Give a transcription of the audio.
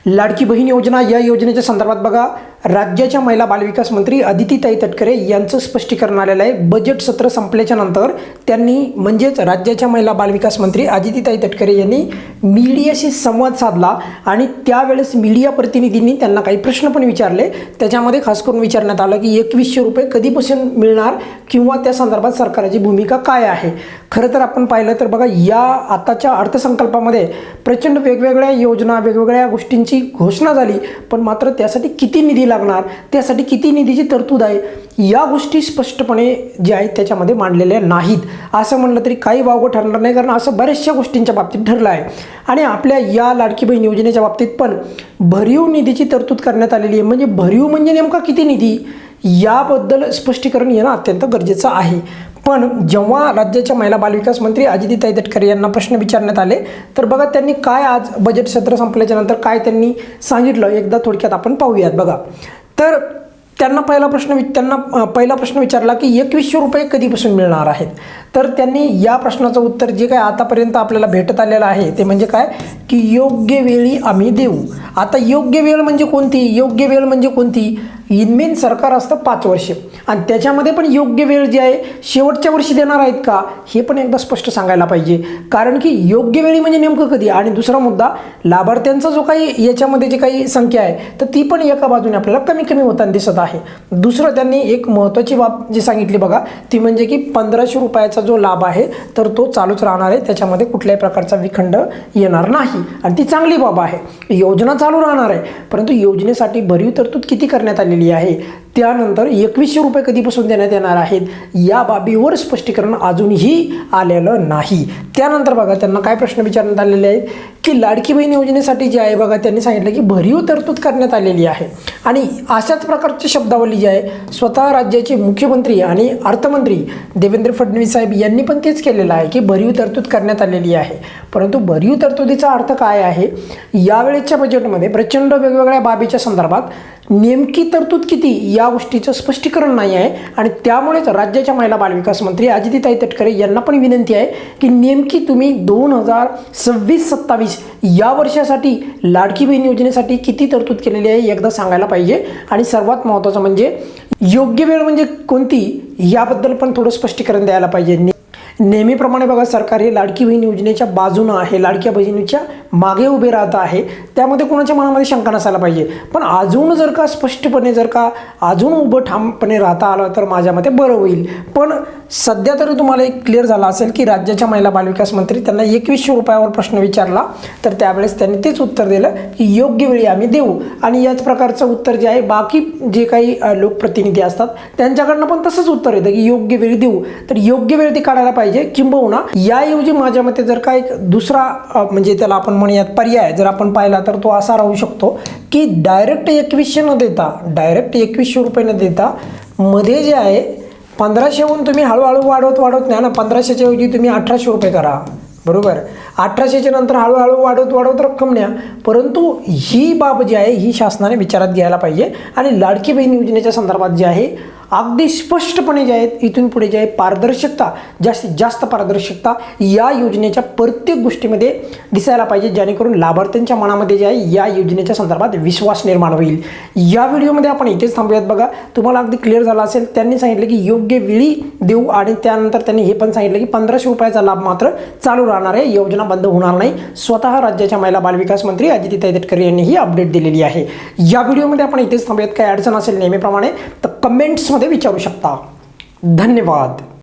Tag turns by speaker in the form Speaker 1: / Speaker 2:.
Speaker 1: लाडकी बहीण योजना या योजनेच्या संदर्भात बघा राज्याच्या महिला बालविकास मंत्री अदितीताई तटकरे यांचं स्पष्टीकरण आलेलं आहे। बजेट सत्र संपल्याच्या नंतर त्यांनी म्हणजेच राज्याच्या महिला बालविकास मंत्री अदितीताई तटकरे यांनी मीडियाशी संवाद साधला आणि त्यावेळेस मीडिया प्रतिनिधींनी त्यांना काही प्रश्न पण विचारले। त्याच्यामध्ये खास करून विचारण्यात आलं की 2100 रुपये कधीपासून मिळणार किंवा त्या संदर्भात सरकारची भूमिका काय आहे। खरं तर आपण पाहिलं तर बघा या आताच्या अर्थसंकल्पामध्ये प्रचंड वेगवेगळ्या योजना वेगवेगळ्या गोष्टींची घोषणा झाली, पण मात्र त्यासाठी किती निधी लागणार, त्यासाठी किती निधीची तरतूद आहे या गोष्टी स्पष्टपणे जे आहेत त्याच्यामध्ये मांडलेल्या नाहीत। असं म्हणलं तरी काही वावगं ठरणार नाही, कारण असं बऱ्याचशा गोष्टींच्या बाबतीत ठरलं आहे। आणि आपल्या या लाडकी बहीण योजनेच्या बाबतीत पण भरीव निधीची तरतूद करण्यात आलेली आहे। म्हणजे भरीव म्हणजे नेमका किती निधी याबद्दल स्पष्टीकरण येणं अत्यंत गरजेचं आहे। पण जेव्हा राज्याच्या महिला बालविकास मंत्री अदितीताई तटकरे यांना प्रश्न विचारण्यात आले तर बघा त्यांनी काय आज बजेट सत्र संपल्याच्या नंतर काय त्यांनी सांगितलं एकदा थोडक्यात आपण पाहूयात। बघा तर त्यांना पहिला प्रश्न विचारला की 2100 रुपये कधीपासून मिळणार आहेत। तर त्यांनी या प्रश्नाचं उत्तर जे काय आतापर्यंत आपल्याला भेटत आलेलं आहे ते म्हणजे काय की योग्य वेळी आम्ही देऊ। आता योग्य वेळ म्हणजे कोणती इनमेन सरकार असतं 5 वर्ष आणि त्याच्यामध्ये पण योग्य वेळ जी आहे शेवटच्या वर्षी देणार आहेत का हे पण एकदा स्पष्ट सांगायला पाहिजे। कारण की योग्य वेळी म्हणजे नेमकं कधी। आणि दुसरा मुद्दा लाभार्थ्यांचा जो काही याच्यामध्ये जी काही संख्या आहे तर ती पण एका बाजूने आपल्याला कमी होताना दिसत आहे। दुसरं त्यांनी एक महत्त्वाची बाब जी सांगितली बघा ती म्हणजे की 1500 रुपयाचा जो लाभ आहे तर तो चालूच राहणार आहे, त्याच्यामध्ये कुठल्याही प्रकारचा विखंड येणार नाही आणि ती चांगली बाब आहे। योजना चालू राहणार आहे, परंतु योजनेसाठी भरीव तरतूद किती करण्यात आलेली आहे, त्यानंतर 2100 रुपये कधीपासून देण्यात येणार आहेत या बाबीवर स्पष्टीकरण अजूनही आलेलं नाही। त्यानंतर बघा त्यांना काय प्रश्न विचारण्यात आलेले आहेत की लाडकी बहीण योजनेसाठी जे आहे बघा त्यांनी सांगितलं की भरीव तरतूद करण्यात आलेली आहे आणि अशाच प्रकारची शब्दावली जी आहे स्वतः राज्याचे मुख्यमंत्री आणि अर्थमंत्री देवेंद्र फडणवीस साहेब यांनी पण तेच केलेलं आहे की भरीव तरतूद करण्यात आलेली आहे। परंतु भरीव तरतुदीचा अर्थ काय आहे, यावेळेच्या बजेटमध्ये प्रचंड वेगवेगळ्या बाबीच्या संदर्भात नेमकी तरतूद किती या गोष्टीचं स्पष्टीकरण नाही आहे आणि त्यामुळेच राज्याच्या महिला बालविकास मंत्री अदितीताई तटकरे यांना पण विनंती आहे की नेमकी तुम्ही 2026-27 या वर्षासाठी लाडकी बहीण योजनेसाठी किती तरतूद केलेली आहे एकदा सांगायला पाहिजे। आणि सर्वात महत्त्वाचं म्हणजे योग्य वेळ म्हणजे कोणती याबद्दल पण थोडं स्पष्टीकरण द्यायला पाहिजे। नेहमीप्रमाणे बघा सरकार हे लाडकी बहीण योजनेच्या बाजूनं आहे, लाडक्या बहिणीच्या मागे उभे राहत आहे, त्यामध्ये कोणाच्या मनामध्ये शंका नसायला पाहिजे। पण अजून जर का स्पष्टपणे अजून उभं ठामपणे राहता आलं तर माझ्या मते बरं होईल। पण सध्या तरी तुम्हाला एक क्लिअर झाला असेल की राज्याच्या महिला बालविकास मंत्री त्यांना 2100 रुपयावर प्रश्न विचारला तर त्यावेळेस त्यांनी तेच उत्तर दिलं की योग्य वेळी आम्ही देऊ। आणि याच प्रकारचं उत्तर जे आहे बाकी जे काही लोकप्रतिनिधी असतात त्यांच्याकडनं पण तसंच उत्तर येतं की योग्य वेळी देऊ। तर योग्य वेळ ती काढायला पाहिजे, किंबहुना याऐवजी माझ्या मते जर का एक दुसरा म्हणजे त्याला आपण म्हणूयात पर्याय जर आपण पाहिला तर तो असा राहू शकतो की डायरेक्ट 2100 न देता, डायरेक्ट 2100 रुपये न देता मध्ये जे आहे 1500हून तुम्ही हळूहळू वाढवत न्या ना, 1500च्या ऐवजी तुम्ही 1800 रुपये करा, बरोबर। 1800च्या नंतर हळूहळू वाढवत रक्कम न्या। परंतु ही बाब जी आहे ही शासनाने विचारात घ्यायला पाहिजे आणि लाडकी बहीण योजनेच्या संदर्भात जे आहे अगदी स्पष्टपणे जे आहेत इथून पुढे जे आहे पारदर्शकता, जास्तीत जास्त पारदर्शकता या योजनेच्या प्रत्येक गोष्टीमध्ये दिसायला पाहिजे, जेणेकरून लाभार्थ्यांच्या मनामध्ये जे आहे या योजनेच्या संदर्भात विश्वास निर्माण होईल। या व्हिडिओमध्ये आपण इथेच थांबूयात। बघा तुम्हाला अगदी क्लिअर झालं असेल, त्यांनी सांगितलं की योग्य वेळी देऊ आणि त्यानंतर त्यांनी हे पण सांगितलं की 1500 रुपयाचा लाभ मात्र चालू राहणार आहे, योजना बंद होणार नाही। स्वतः राज्याच्या महिला बालविकास मंत्री अदितीताई तटकरे यांनी ही अपडेट दिलेली आहे। या व्हिडिओमध्ये आपण इथेच थांबूयात। काय अडचण असेल नेहमीप्रमाणे तर कमेंट्समध्ये विचारू शकता। धन्यवाद।